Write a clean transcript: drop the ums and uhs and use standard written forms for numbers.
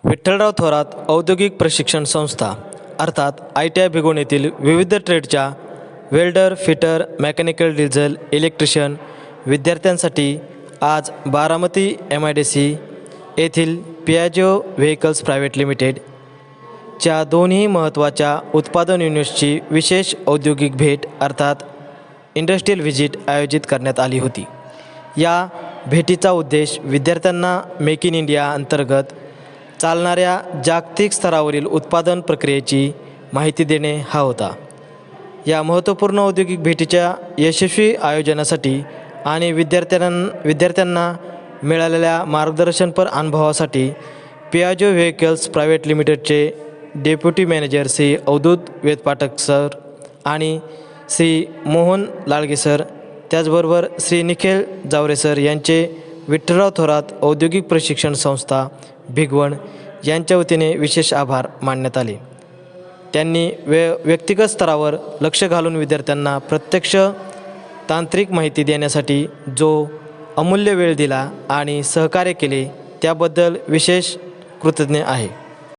विठ्ठलराव थोरात औद्योगिक प्रशिक्षण संस्था अर्थात ITI भिगवण येथील विविध ट्रेडच्या welder, fitter, mechanical, diesel, electrician विद्यार्थ्यांसाठी आज बारामती MIDC येथील पियाजो व्हेकल्स प्रायव्हेट लिमिटेडच्या दोन्ही महत्त्वाच्या उत्पादन युनिट्सची विशेष औद्योगिक भेट अर्थात इंडस्ट्रियल व्हिजिट आयोजित करण्यात आली होती. या भेटीचा उद्देश विद्यार्थ्यांना मेक इन इंडिया अंतर्गत चालणाऱ्या जागतिक स्तरावरील उत्पादन प्रक्रियेची माहिती देणे हा होता. या महत्त्वपूर्ण औद्योगिक भेटीच्या यशस्वी आयोजनासाठी आणि विद्यार्थ्यांना मिळालेल्या मार्गदर्शनपर अनुभवासाठी पियाजो व्हेकल्स प्रायव्हेट लिमिटेडचे deputy manager Shri Avdhut Vedpathak sir आणि श्री मोहन लाळगे सर, त्याचबरोबर श्री निखिल जावरे सर यांचे विठ्ठलराव थोरात औद्योगिक प्रशिक्षण संस्था भिगवण यांच्या वतीने विशेष आभार मानण्यात आले. त्यांनी व्यक्तिगत स्तरावर लक्ष घालून विद्यार्थ्यांना प्रत्यक्ष तांत्रिक माहिती देण्यासाठी जो अमूल्य वेळ दिला आणि सहकार्य केले त्याबद्दल विशेष कृतज्ञ आहे.